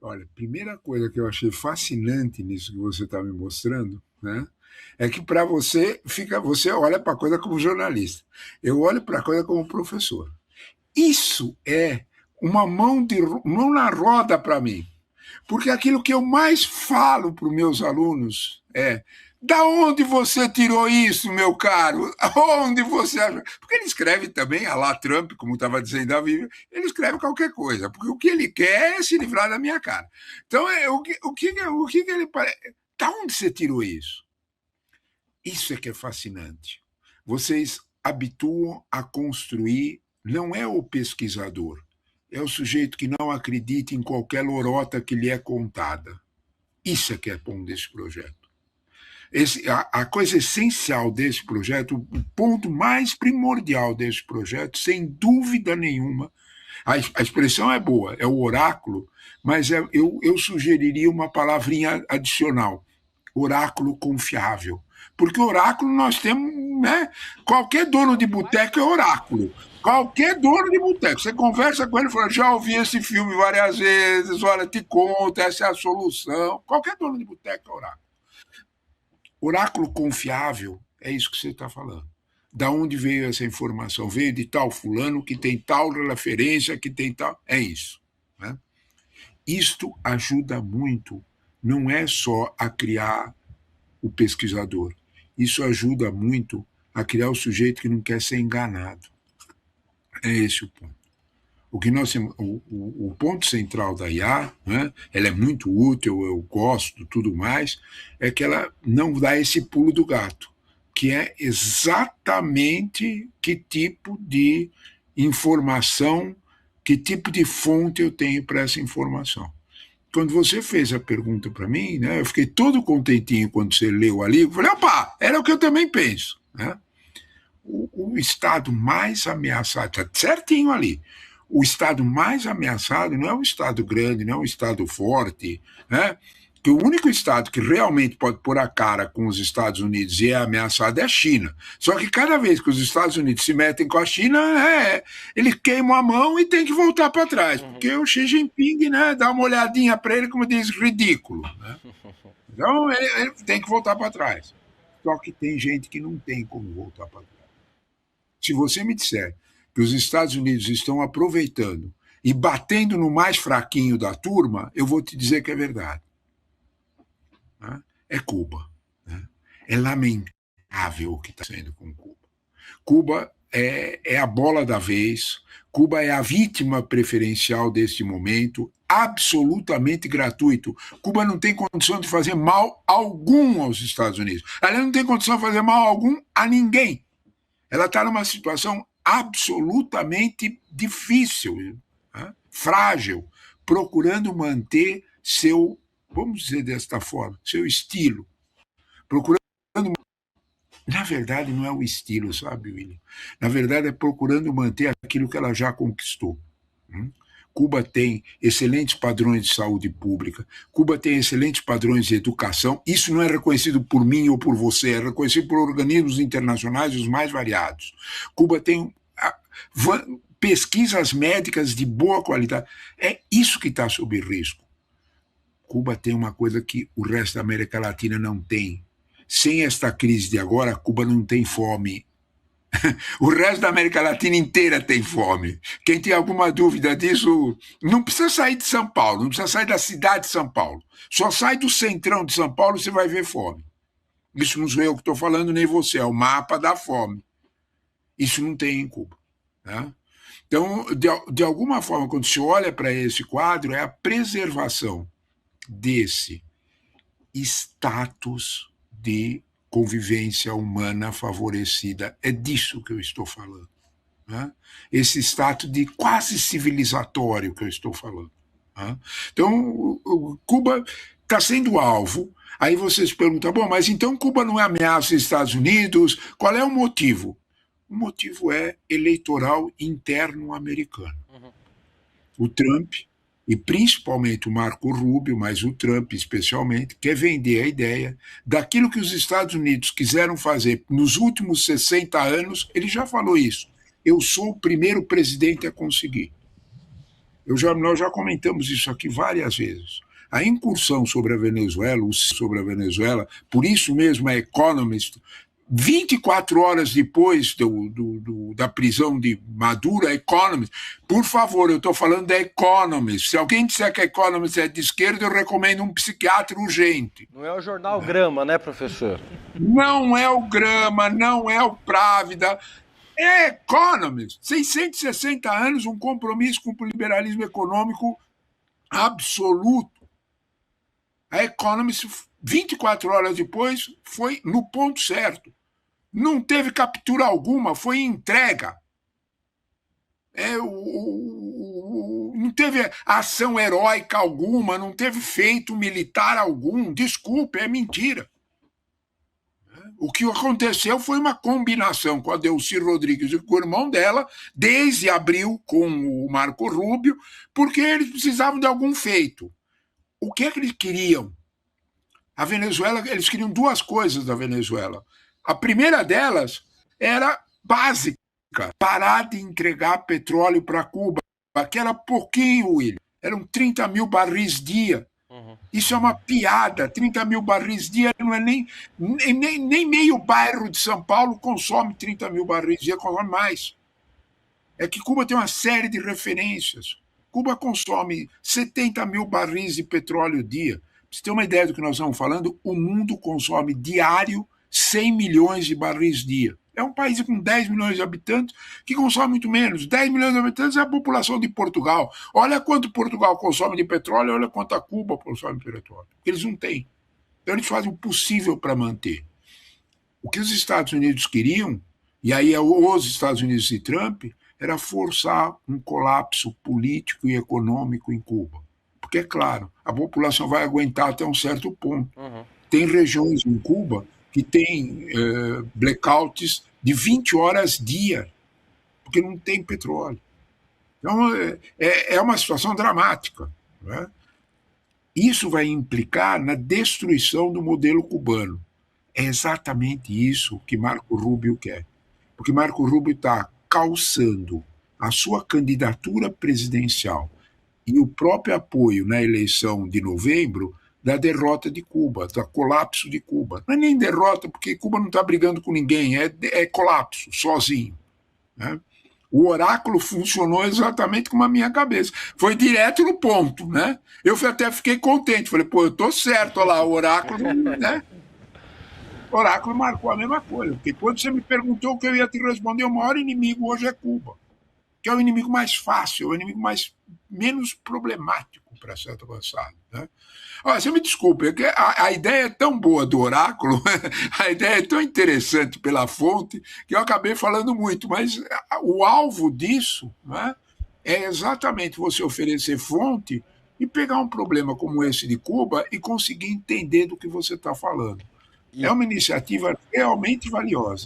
Olha, primeira coisa que eu achei fascinante nisso que você está me mostrando, né, é que para você você olha para a coisa como jornalista. Eu olho para a coisa como professor. Isso é uma mão na roda para mim. Porque aquilo que eu mais falo para os meus alunos é: da onde você tirou isso, meu caro? Onde você achou? Porque ele escreve também, a lá Trump, como estava dizendo a Vivian, ele escreve qualquer coisa, porque o que ele quer é se livrar da minha cara. Então, o que ele parece? Da onde você tirou isso? Isso é que é fascinante. Vocês habituam a construir, não é o pesquisador, é o sujeito que não acredita em qualquer lorota que lhe é contada. Isso é que é bom desse projeto. A coisa essencial desse projeto, o ponto mais primordial desse projeto, sem dúvida nenhuma, a expressão é boa, é o oráculo, mas eu sugeriria uma palavrinha adicional: oráculo confiável. Porque oráculo nós temos, né? Qualquer dono de boteco é oráculo. Qualquer dono de boteco. Você conversa com ele e fala: já ouvi esse filme várias vezes, olha, te conta, essa é a solução. Qualquer dono de boteco é oráculo. Oráculo confiável é isso que você está falando. Da onde veio essa informação? Veio de tal fulano que tem tal referência, que tem tal. É isso. Né? Isto ajuda muito, não é só a criar o pesquisador. Isso ajuda muito a criar o sujeito que não quer ser enganado. É esse o ponto. O ponto central da IA, né, ela é muito útil, eu gosto, tudo mais, é que ela não dá esse pulo do gato, que é exatamente que tipo de informação, que tipo de fonte eu tenho para essa informação. Quando você fez a pergunta para mim, né, eu fiquei todo contentinho quando você leu ali, eu falei: opa, era o que eu também penso. Né? O estado mais ameaçado, está certinho ali, o estado mais ameaçado não é um estado grande, não é um estado forte, né? Que o único estado que realmente pode pôr a cara com os Estados Unidos e é ameaçado é a China. Só que cada vez que os Estados Unidos se metem com a China, ele queima a mão e tem que voltar para trás, porque o Xi Jinping, né, dá uma olhadinha para ele, como diz, ridículo. Né? Então ele tem que voltar para trás. Só que tem gente que não tem como voltar para trás. Se você me disser que os Estados Unidos estão aproveitando e batendo no mais fraquinho da turma, eu vou te dizer que é verdade. É Cuba. É lamentável o que está sendo com Cuba. Cuba é a bola da vez, Cuba é a vítima preferencial deste momento, absolutamente gratuito. Cuba não tem condição de fazer mal algum aos Estados Unidos. Ela não tem condição de fazer mal algum a ninguém. Ela está numa situação absolutamente difícil, frágil, procurando manter seu, vamos dizer desta forma, seu estilo. Procurando. Na verdade, não é o estilo, sabe, William? Na verdade, é procurando manter aquilo que ela já conquistou. Cuba tem excelentes padrões de saúde pública, Cuba tem excelentes padrões de educação. Isso não é reconhecido por mim ou por você, é reconhecido por organismos internacionais os mais variados. Cuba tem pesquisas médicas de boa qualidade. É isso que está sob risco. Cuba tem uma coisa que o resto da América Latina não tem. Sem esta crise de agora, Cuba não tem fome. O resto da América Latina inteira tem fome. Quem tem alguma dúvida disso, não precisa sair de São Paulo, não precisa sair da cidade de São Paulo. Só sai do centrão de São Paulo e você vai ver fome. Isso não sou eu que estou falando, nem você, é o mapa da fome. Isso não tem em Cuba. Né? Então, de alguma forma, quando se olha para esse quadro, é a preservação desse status de convivência humana favorecida. É disso que eu estou falando. Né? Esse status de quase civilizatório que eu estou falando. Né? Então, Cuba está sendo alvo. Aí vocês perguntam: bom, mas então Cuba não ameaça os Estados Unidos? Qual é o motivo? O motivo é eleitoral interno americano. O Trump, e principalmente o Marco Rubio, mas o Trump especialmente, quer vender a ideia daquilo que os Estados Unidos quiseram fazer nos últimos 60 anos. Ele já falou isso: eu sou o primeiro presidente a conseguir. Nós já comentamos isso aqui várias vezes. A incursão sobre a Venezuela, por isso mesmo a Economist, 24 horas depois da prisão de Maduro, a Economist, por favor, eu estou falando da Economist. Se alguém disser que a Economist é de esquerda, eu recomendo um psiquiatra urgente. Não é o jornal Grama, né, professor? Não é o Grama, não é o Právida. É Economist. 660 anos, um compromisso com o liberalismo econômico absoluto. A Economist, 24 horas depois, foi no ponto certo. Não teve captura alguma, foi entrega. Não teve ação heróica alguma, não teve feito militar algum. Desculpe, é mentira. O que aconteceu foi uma combinação com a Delcy Rodrigues e com o irmão dela, desde abril com o Marco Rubio, porque eles precisavam de algum feito. O que é que eles queriam? A Venezuela, eles queriam duas coisas da Venezuela. A primeira delas era básica, parar de entregar petróleo para Cuba, que era pouquinho, William. Eram 30 mil barris dia. Isso é uma piada. 30 mil barris dia não é nem meio bairro de São Paulo consome 30 mil barris dia, consome mais. É que Cuba tem uma série de referências. Cuba consome 70 mil barris de petróleo dia. Para você ter uma ideia do que nós estamos falando, o mundo consome diário 100 milhões de barris dia. É um país com 10 milhões de habitantes que consome muito menos. 10 milhões de habitantes é a população de Portugal. Olha quanto Portugal consome de petróleo, olha quanto a Cuba consome de petróleo. Eles não têm. Então eles fazem o possível para manter. O que os Estados Unidos queriam, e aí os Estados Unidos e Trump, era forçar um colapso político e econômico em Cuba. Porque, é claro, a população vai aguentar até um certo ponto. Tem regiões em Cuba que tem blackouts de 20 horas dia, porque não tem petróleo. Então, é uma situação dramática. Né? Isso vai implicar na destruição do modelo cubano. É exatamente isso que Marco Rubio quer. Porque Marco Rubio está calçando a sua candidatura presidencial e o próprio apoio na eleição de novembro da derrota de Cuba, do colapso de Cuba. Não é nem derrota, porque Cuba não está brigando com ninguém, é colapso, sozinho. Né? O oráculo funcionou exatamente como a minha cabeça. Foi direto no ponto. Né? Eu até fiquei contente. Falei, pô, eu estou certo, olha lá, o oráculo, né? O oráculo marcou a mesma coisa. Porque quando você me perguntou o que eu ia te responder, o maior inimigo hoje é Cuba. Que é o inimigo mais fácil, o inimigo menos problemático para certo avançado. Né? Olha, você me desculpe, é que a ideia é tão boa do oráculo, a ideia é tão interessante pela fonte, que eu acabei falando muito, mas o alvo disso, né, é exatamente você oferecer fonte e pegar um problema como esse de Cuba e conseguir entender do que você está falando. É uma iniciativa realmente valiosa.